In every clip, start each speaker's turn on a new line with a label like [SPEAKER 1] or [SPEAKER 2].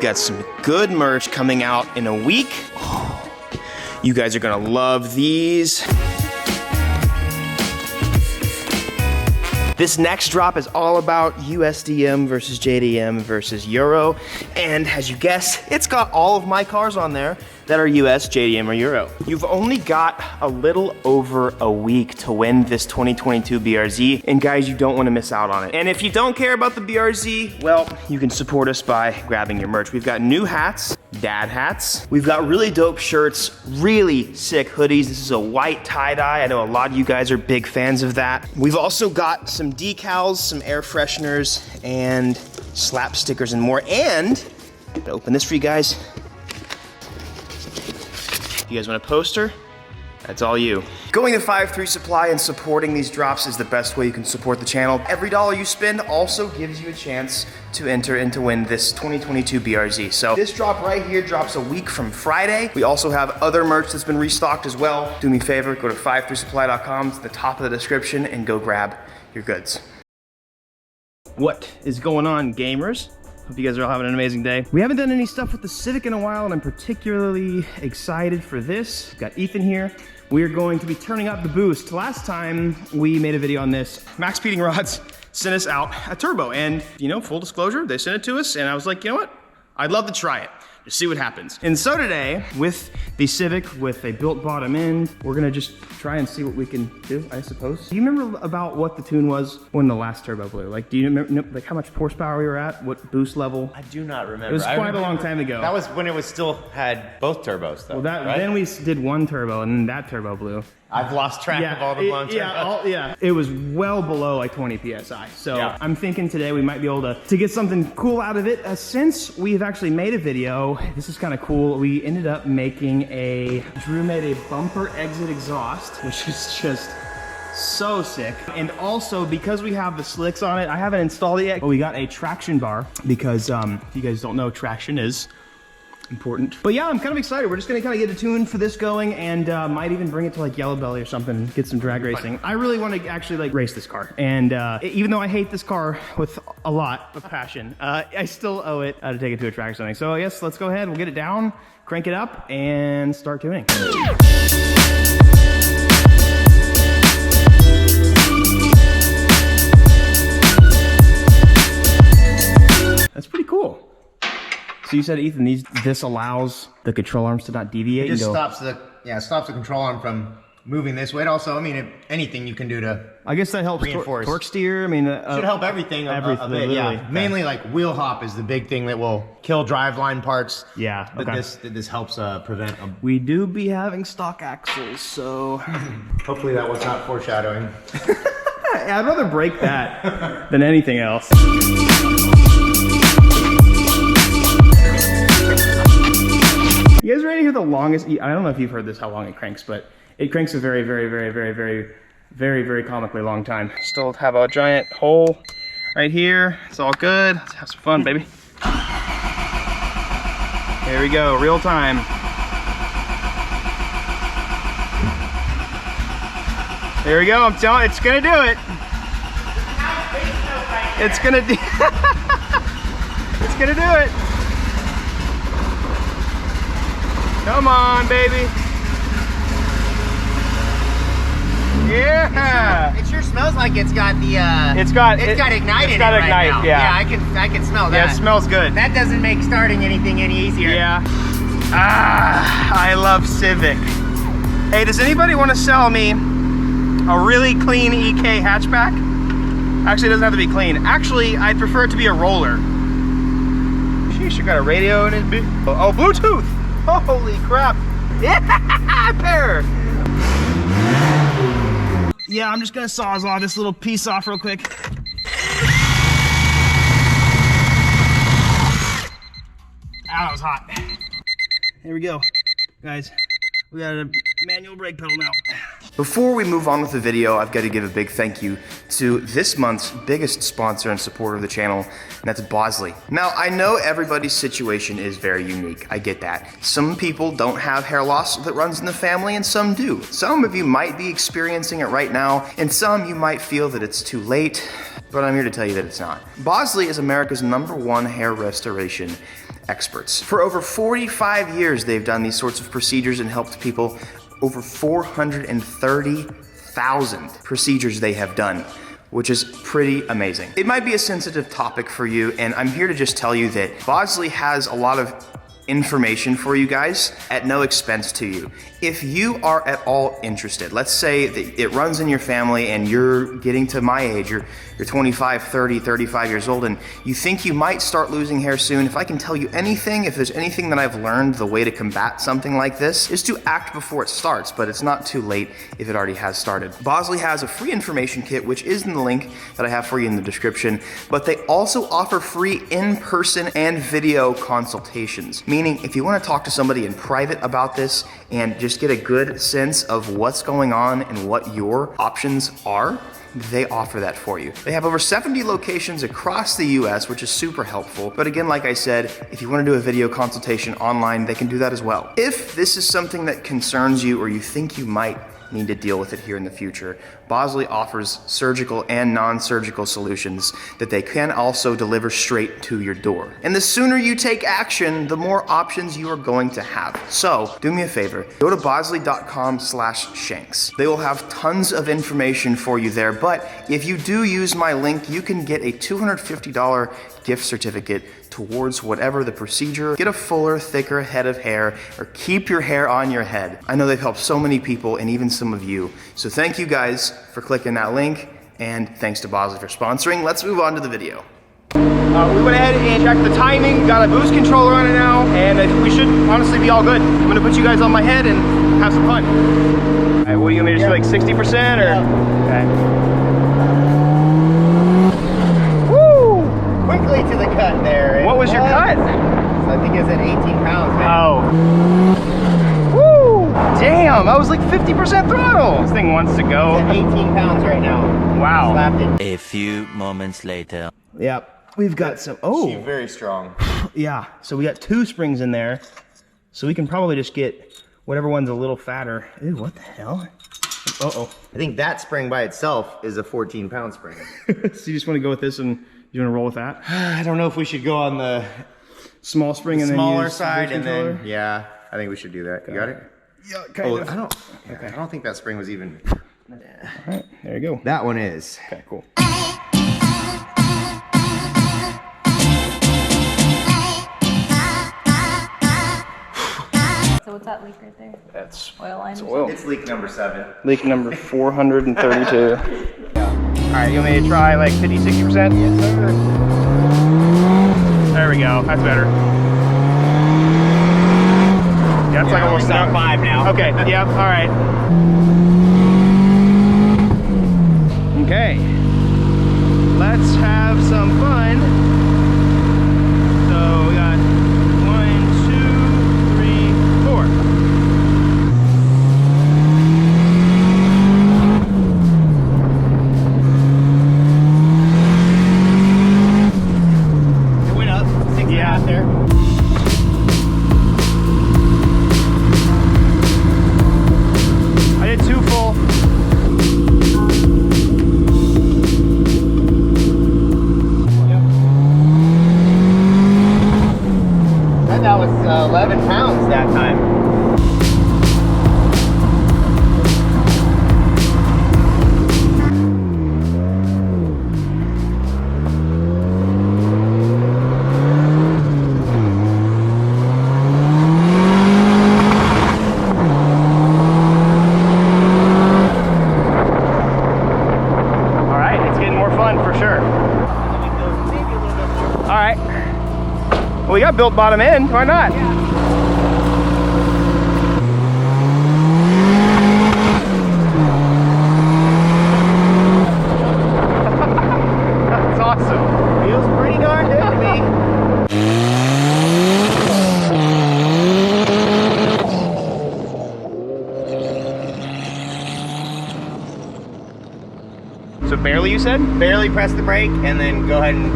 [SPEAKER 1] We've got some good merch coming out in a week. You guys are gonna love these. This next drop is all about USDM versus JDM versus Euro. And as you guessed, it's got all of my cars on there that are US, JDM, or Euro. You've only got a little over a week to win this 2022 BRZ, and guys, you don't wanna miss out on it. And if you don't care about the BRZ, well, you can support us by grabbing your merch. We've got new hats, dad hats. We've got really dope shirts, really sick hoodies. This is a white tie-dye. I know a lot of you guys are big fans of that. We've also got some decals, some air fresheners, and slap stickers and more. And, I'm gonna open this for you guys. You guys want a poster? That's all you. Going to 5-3 Supply and supporting these drops is the best way you can support the channel. Every dollar you spend also gives you a chance to enter and to win this 2022 BRZ. So this drop right here drops a week from Friday. We also have other merch that's been restocked as well. Do me a favor, go to 53supply.com to the top of the description and go grab your goods. What is going on, gamers? Hope you guys are all having an amazing day. We haven't done any stuff with the Civic in a while, and I'm particularly excited for this. Got Ethan here. We are going to be turning up the boost. Last time we made a video on this, Max Speeding Rods sent us out a turbo, and you know, full disclosure, they sent it to us, and I was like, you know what? I'd love to try it. Just see what happens. And so today, with the Civic with a built bottom end, we're gonna just try and see what we can do, I suppose. Do you remember about what the tune was when the last turbo blew? Like, do you remember like how much horsepower we were at? What boost level?
[SPEAKER 2] I do not remember.
[SPEAKER 1] It was quite a long time ago.
[SPEAKER 2] That was when it was still had both turbos though,
[SPEAKER 1] well,
[SPEAKER 2] right?
[SPEAKER 1] Then we did one turbo and then that turbo blew.
[SPEAKER 2] I've lost track of all the blown turbos.
[SPEAKER 1] It was well below like 20 PSI. So I'm thinking today we might be able to get something cool out of it. Since we've actually made a video, this is kind of cool. We ended up making Drew made a bumper exit exhaust, which is just so sick. And also because we have the slicks on it, I haven't installed it yet, but we got a traction bar because if you guys don't know, traction is important. But yeah, I'm kind of excited. We're just gonna kind of get a tune for this going, and might even bring it to like Yellow Belly or something, get some drag racing. I really want to actually like race this car. And even though I hate this car with a lot of passion, I still owe it to take it to a track or something. So I guess let's go ahead, we'll get it down, crank it up, and start tuning. That's pretty cool. So you said, Ethan, this allows the control arms to not deviate?
[SPEAKER 2] It just stops the control arm from moving this way. Also, I mean, anything you can do to
[SPEAKER 1] I guess that helps torque steer. I mean,
[SPEAKER 2] should help everything a bit, yeah. Mainly like wheel hop is the big thing that will kill driveline parts.
[SPEAKER 1] Yeah, okay.
[SPEAKER 2] This helps prevent them.
[SPEAKER 1] We do be having stock axles, so...
[SPEAKER 2] Hopefully that was not foreshadowing.
[SPEAKER 1] I'd rather break that than anything else. You guys ready to hear the longest? I don't know if you've heard this, how long it cranks, but it cranks a very, very, very, very, very, very, very comically long time. Still have a giant hole right here. It's all good. Let's have some fun, baby. Here we go, real time. Here we go. I'm telling you, it's gonna do it. It's gonna do. It's gonna do it. Come on, baby. Yeah.
[SPEAKER 2] It sure smells like it's got the
[SPEAKER 1] it's got
[SPEAKER 2] ignite in it right now.
[SPEAKER 1] Yeah,
[SPEAKER 2] I can smell that.
[SPEAKER 1] Yeah, it smells good.
[SPEAKER 2] That doesn't make starting anything any easier.
[SPEAKER 1] Yeah. I love Civic. Hey, does anybody want to sell me a really clean EK hatchback? Actually, it doesn't have to be clean. Actually, I'd prefer it to be a roller. Sheesh, you got a radio in it. Oh, Bluetooth. Holy crap. Yeah, pair. Yeah, I'm just gonna sawzall this little piece off real quick. That was hot. Here we go, guys. We got a manual brake pedal now. Before we move on with the video, I've got to give a big thank you to this month's biggest sponsor and supporter of the channel, and that's Bosley. Now, I know everybody's situation is very unique. I get that. Some people don't have hair loss that runs in the family, and some do. Some of you might be experiencing it right now, and some you might feel that it's too late, but I'm here to tell you that it's not. Bosley is America's #1 hair restoration experts. For over 45 years, they've done these sorts of procedures and helped people. Over 430,000 procedures they have done, which is pretty amazing. It might be a sensitive topic for you, and I'm here to just tell you that Bosley has a lot of information for you guys at no expense to you. If you are at all interested, let's say that it runs in your family and you're getting to my age, you're 25, 30, 35 years old, and you think you might start losing hair soon, if I can tell you anything, if there's anything that I've learned, the way to combat something like this is to act before it starts, but it's not too late if it already has started. Bosley has a free information kit, which is in the link that I have for you in the description, but they also offer free in-person and video consultations, meaning if you want to talk to somebody in private about this and just get a good sense of what's going on and what your options are, they offer that for you. They have over 70 locations across the US, which is super helpful. But again, like I said, if you want to do a video consultation online, they can do that as well. If this is something that concerns you or you think you might need to deal with it here in the future, Bosley offers surgical and non-surgical solutions that they can also deliver straight to your door. And the sooner you take action, the more options you are going to have. So do me a favor, go to bosley.com/shanks. They will have tons of information for you there, but if you do use my link, you can get a $250 gift certificate towards whatever the procedure. Get a fuller, thicker head of hair, or keep your hair on your head. I know they've helped so many people and even some of you. So thank you guys for clicking that link, and thanks to Bosley for sponsoring. Let's move on to the video. We went ahead and checked the timing, got a boost controller on it now, and we should honestly be all good. I'm gonna put you guys on my head and have some fun. All right, what do you want me to do, like 60% or? Yeah. Okay.
[SPEAKER 2] Quickly to the cut there.
[SPEAKER 1] What was your cut?
[SPEAKER 2] So I think it's at 18 pounds, man.
[SPEAKER 1] Oh. Woo! Damn, I was like 50% throttle. This thing wants to go.
[SPEAKER 2] It's at 18 pounds right now.
[SPEAKER 1] Wow.
[SPEAKER 2] Slapped it.
[SPEAKER 3] A few moments later.
[SPEAKER 1] Yep. We've got some, oh.
[SPEAKER 2] She's very strong.
[SPEAKER 1] Yeah, so we got 2 springs in there. So we can probably just get whatever one's a little fatter. Ooh, what the hell? Uh-oh.
[SPEAKER 2] I think that spring by itself is a 14-pound spring.
[SPEAKER 1] So you just want to go with this and you want to roll with that?
[SPEAKER 2] I don't know if we should go on the
[SPEAKER 1] small spring and then
[SPEAKER 2] smaller
[SPEAKER 1] use
[SPEAKER 2] side and
[SPEAKER 1] controller?
[SPEAKER 2] then, yeah, I think we should do that. You got it?
[SPEAKER 1] Yeah, kind of.
[SPEAKER 2] I don't think that spring was even.
[SPEAKER 1] All right, there you go.
[SPEAKER 2] That one is.
[SPEAKER 1] Okay, cool.
[SPEAKER 4] So what's that leak right there?
[SPEAKER 1] That's
[SPEAKER 4] Oil line?
[SPEAKER 1] it's oil.
[SPEAKER 2] It's leak number 7.
[SPEAKER 1] Leak number 432. All right, you want me to try like 50, 60%?
[SPEAKER 2] Yes, sir.
[SPEAKER 1] There we go, that's better. Yeah, it's like almost
[SPEAKER 2] down 5 now.
[SPEAKER 1] Okay, yep, all right. Okay, let's have some fun. So we got 1, 2, 3, 4.
[SPEAKER 2] It went up 6
[SPEAKER 1] Yeah.
[SPEAKER 2] out there.
[SPEAKER 1] I did 2 full.
[SPEAKER 2] That was 11 pounds that time.
[SPEAKER 1] All right, it's getting more fun for sure. All right. Well, we got built bottom end. Why not? That's awesome.
[SPEAKER 2] Feels pretty darn good to me.
[SPEAKER 1] So barely, you said?
[SPEAKER 2] Barely press the brake and then go ahead and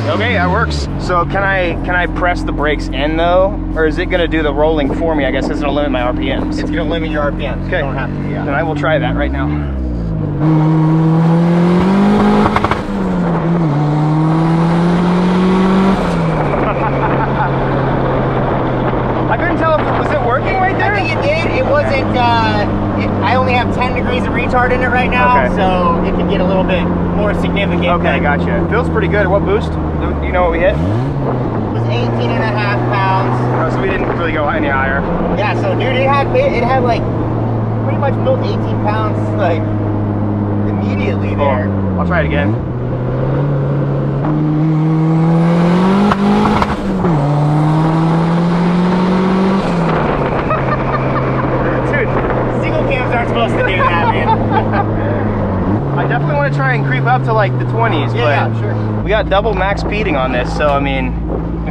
[SPEAKER 1] Okay, that works. So can I press the brakes in though, or is it gonna do the rolling for me? I guess it's gonna limit my RPMs.
[SPEAKER 2] it's gonna limit your RPMs.
[SPEAKER 1] Okay.
[SPEAKER 2] You don't have to, yeah.
[SPEAKER 1] Then I will try that right now.
[SPEAKER 2] think I only have 10 degrees of retard in it right now,
[SPEAKER 1] Okay.
[SPEAKER 2] so it can get a little bit more significant.
[SPEAKER 1] Okay, gotcha. Feels pretty good. What boost? Do you know what we hit?
[SPEAKER 2] It was 18.5 pounds.
[SPEAKER 1] Oh, so we didn't really go any higher.
[SPEAKER 2] Yeah, so dude, it had like pretty much built 18 pounds like immediately there.
[SPEAKER 1] Cool. I'll try it again.
[SPEAKER 2] Aren't supposed to do that, man.
[SPEAKER 1] I definitely want to try and creep up to like the 20s,
[SPEAKER 2] yeah,
[SPEAKER 1] but
[SPEAKER 2] sure.
[SPEAKER 1] we got double max speeding on this, so I mean,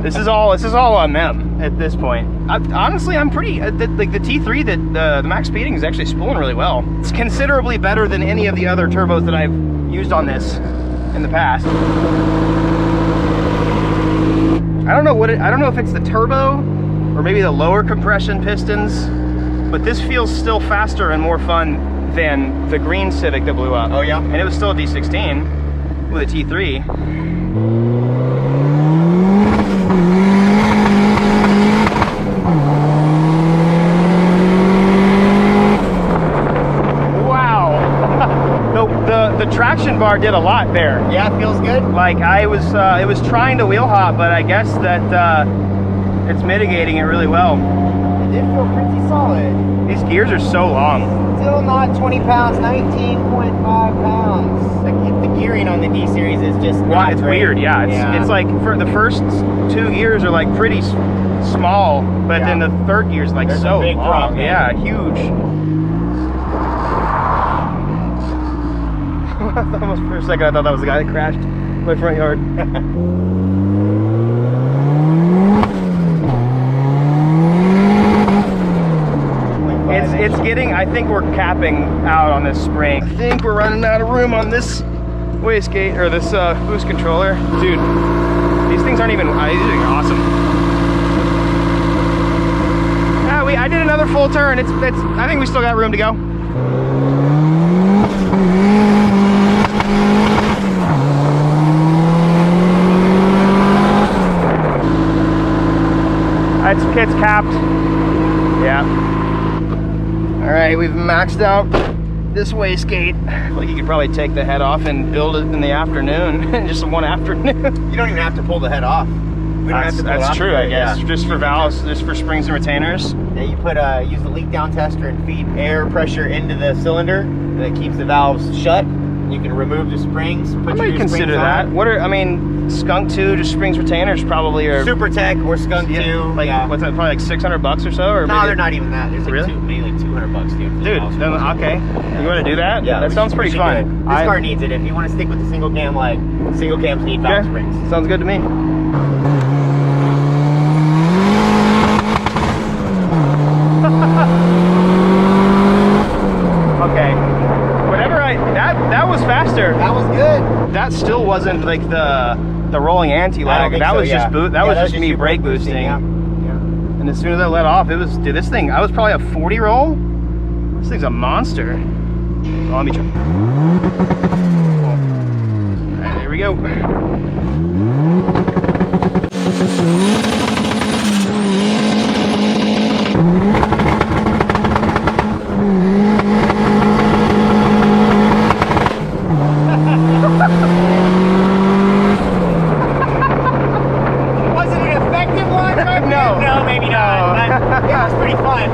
[SPEAKER 1] this is all on them at this point. Honestly, I'm pretty like the T3 that the max speeding is actually spooling really well. It's considerably better than any of the other turbos that I've used on this in the past. I don't know if it's the turbo or maybe the lower compression pistons. But this feels still faster and more fun than the green Civic that blew up.
[SPEAKER 2] Oh yeah?
[SPEAKER 1] And it was still a D16 with a T3. Wow. the traction bar did a lot there.
[SPEAKER 2] Yeah, it feels good.
[SPEAKER 1] Like it was trying to wheel hop, but I guess that it's mitigating it really well.
[SPEAKER 2] It did feel pretty solid.
[SPEAKER 1] These gears are so long.
[SPEAKER 2] Still not 20 pounds, 19.5 pounds. The gearing on the D series is just not
[SPEAKER 1] it's
[SPEAKER 2] great.
[SPEAKER 1] weird, yeah. It's like for the first 2 gears are like pretty small, but then the third gear is like
[SPEAKER 2] There's
[SPEAKER 1] so
[SPEAKER 2] a big
[SPEAKER 1] long.
[SPEAKER 2] drop,
[SPEAKER 1] Yeah, huge. Almost for a second I thought that was the guy that crashed in my front yard. It's getting, I think we're capping out on this spring. I think we're running out of room on this wastegate, or this boost controller. Dude, these things aren't even, these are awesome. Yeah, I did another full turn. I think we still got room to go. It's capped. Yeah. All right, we've maxed out this wastegate. Like you could probably take the head off and build it in the afternoon, just one afternoon.
[SPEAKER 2] You don't even have to pull the head off.
[SPEAKER 1] That's true, I guess. Yeah. Just for valves, just for springs and retainers.
[SPEAKER 2] Yeah, you put use the leak down tester and feed air pressure into the cylinder, and it keeps the valves shut. You can remove the springs.
[SPEAKER 1] I might consider that. I mean, Skunk 2, just springs retainers probably, or
[SPEAKER 2] Super Tech or Skunk 2.
[SPEAKER 1] Like what's that? Probably like $600 or so, or
[SPEAKER 2] no, they're not even that. There's like
[SPEAKER 1] really?
[SPEAKER 2] maybe like $200, dude.
[SPEAKER 1] Dude, then, okay. You want to do that?
[SPEAKER 2] Yeah,
[SPEAKER 1] that sounds pretty fun.
[SPEAKER 2] This car needs it. If you want to stick with the single cam, like single cams need valve springs.
[SPEAKER 1] Sounds good to me. Okay. That was faster.
[SPEAKER 2] That was good.
[SPEAKER 1] That still wasn't like the rolling anti-lag. That was just just me brake boosting.
[SPEAKER 2] Yeah.
[SPEAKER 1] And as soon as I let off, it was, dude, this thing, I was probably a 40 roll. This thing's a monster. Oh, let me try. All right, there we go.
[SPEAKER 2] Was it an effective one? No, maybe not. But it was pretty fun.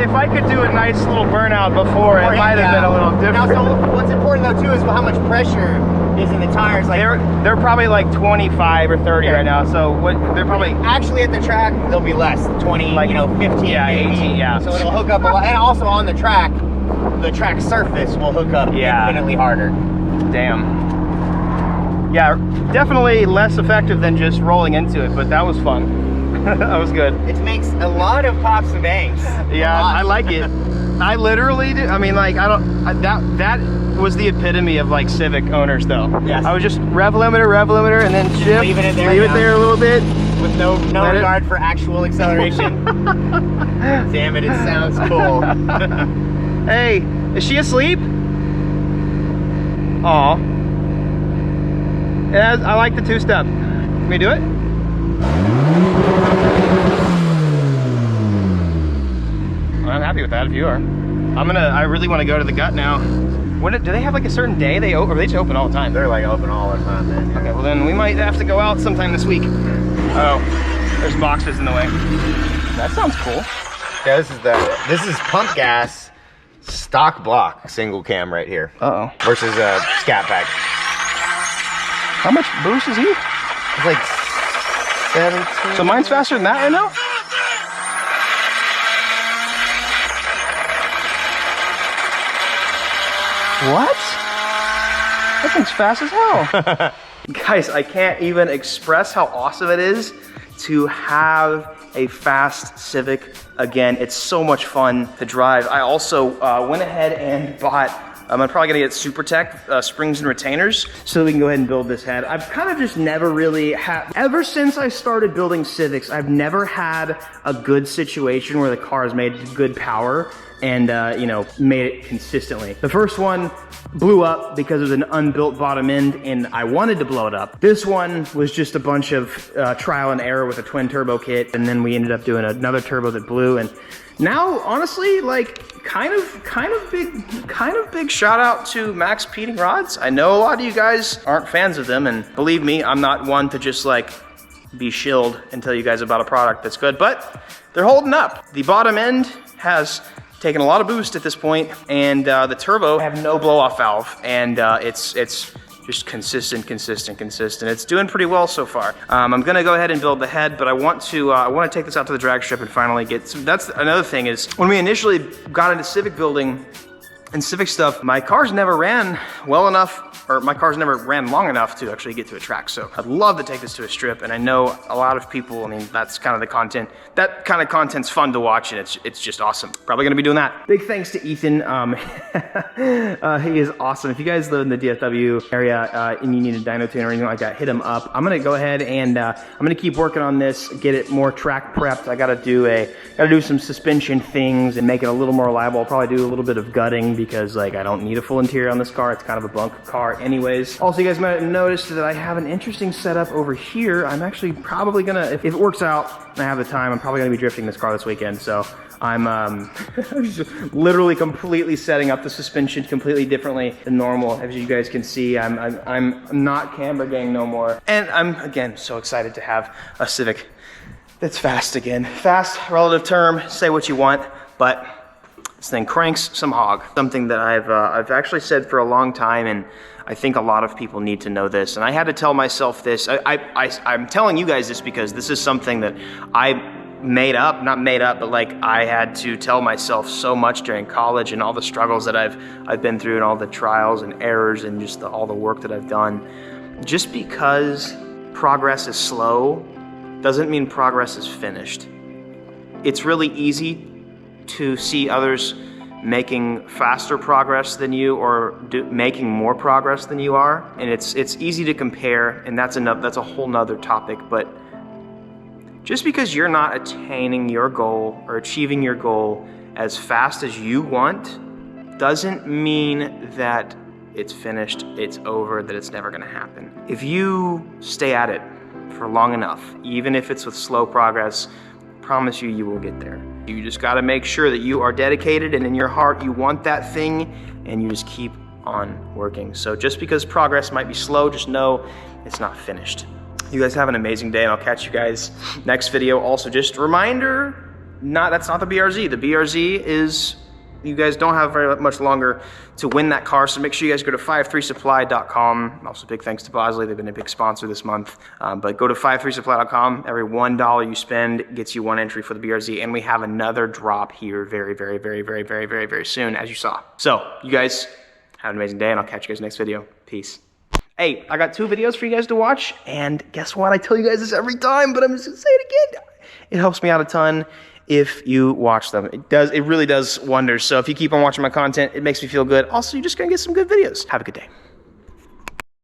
[SPEAKER 1] If I could do a nice little burnout before, it might have been a little different.
[SPEAKER 2] Now, so what's important though too is how much pressure is in the tires. Like
[SPEAKER 1] they're probably like 25 or 30 right now. So they're probably
[SPEAKER 2] actually at the track they'll be less, 20, like 15,
[SPEAKER 1] yeah, 18, yeah.
[SPEAKER 2] So it'll hook up a lot, and also on the track surface will hook up infinitely harder.
[SPEAKER 1] Damn. Yeah, definitely less effective than just rolling into it, but that was fun. That was good.
[SPEAKER 2] It makes a lot of pops and bangs.
[SPEAKER 1] Yeah, I like it. I literally do. I mean, like, that was the epitome of like Civic owners though.
[SPEAKER 2] Yes.
[SPEAKER 1] I was just rev limiter, and then shift, leave it there a little bit.
[SPEAKER 2] With no regard for actual acceleration. Damn it, it sounds cool.
[SPEAKER 1] Hey, is she asleep? Aw. I like the two-step. Can we do it? happy with that if you are. I really want to go to the gut now. Do they have like a certain day they open, or are they just open all the time?
[SPEAKER 2] They're like open all the time, man.
[SPEAKER 1] Okay, well then we might have to go out sometime this week. Oh, there's boxes in the way. That sounds cool.
[SPEAKER 2] Yeah, this is pump gas stock block single cam right here.
[SPEAKER 1] Uh-oh.
[SPEAKER 2] Versus a scat pack.
[SPEAKER 1] How much boost is he?
[SPEAKER 2] It's like 17.
[SPEAKER 1] So mine's faster than that right now? What? That thing's fast as hell. Guys, I can't even express how awesome it is to have a fast Civic again. It's so much fun to drive. I also went ahead and bought, I'm probably gonna get SuperTech springs and retainers so we can go ahead and build this head. I've kind of just never really had, ever since I started building Civics, I've never had a good situation where the car has made good power and you know, made it consistently. The first one blew up because it was an unbuilt bottom end and I wanted to blow it up. This one was just a bunch of trial and error with a twin turbo kit, and then we ended up doing another turbo that blew. And now, honestly, like kind of big shout out to Max Peating Rods. I know a lot of you guys aren't fans of them, and believe me, I'm not one to just like be shilled and tell you guys about a product that's good, but they're holding up. The bottom end has taken a lot of boost at this point, and the turbo have no blow off valve, and it's just consistent. It's doing pretty well so far. I'm gonna go ahead and build the head, but I want to take this out to the drag strip and finally get some. That's another thing is when we initially got into Civic building and Civic stuff, my cars never ran well enough, or my cars never ran long enough to actually get to a track. So I'd love to take this to a strip, and I know a lot of people, I mean, that's kind of the content. That kind of content's fun to watch, and it's just awesome. Probably gonna be doing that. Big thanks to Ethan. He is awesome. If you guys live in the DFW area and you need a dyno tune or anything like that, hit him up. I'm gonna go ahead and I'm gonna keep working on this, get it more track prepped. I gotta do some suspension things and make it a little more reliable. I'll probably do a little bit of gutting because like I don't need a full interior on this car. It's kind of a bunk car anyways. Also, you guys might have noticed that I have an interesting setup over here. I'm actually probably gonna, if it works out and I have the time, I'm probably gonna be drifting this car this weekend. So I'm literally completely setting up the suspension completely differently than normal. As you guys can see, I'm not camber gang no more. And I'm, again, so excited to have a Civic that's fast again. Fast, relative term, say what you want, but this thing cranks some hog. Something that I've actually said for a long time, and I think a lot of people need to know this. And I had to tell myself this. I'm telling you guys this because this is something that I made up, not made up, but like I had to tell myself so much during college and all the struggles that I've been through and all the trials and errors and just all the work that I've done. Just because progress is slow doesn't mean progress is finished. It's really easy to see others making faster progress than you or making more progress than you are, and it's easy to compare, and that's a whole nother topic. But just because you're not attaining your goal or achieving your goal as fast as you want doesn't mean that it's finished, it's over, that it's never gonna happen. If you stay at it for long enough, even if it's with slow progress, I promise you will get there. You just gotta make sure that you are dedicated and in your heart you want that thing, and you just keep on working. So just because progress might be slow, just know it's not finished. You guys have an amazing day, and I'll catch you guys next video. Also, just a reminder, that's not the BRZ. The BRZ is, you guys don't have very much longer to win that car, so make sure you guys go to 53supply.com. Also, big thanks to Bosley. They've been a big sponsor this month. But go to 53supply.com. Every $1 you spend gets you one entry for the BRZ, and we have another drop here very soon, as you saw. So, you guys have an amazing day, and I'll catch you guys next video. Peace. Hey, I got 2 videos for you guys to watch, and guess what? I tell you guys this every time, but I'm just gonna say it again. It helps me out a ton if you watch them. It really does wonders. So if you keep on watching my content, it makes me feel good. Also, you're just gonna get some good videos. Have a good day.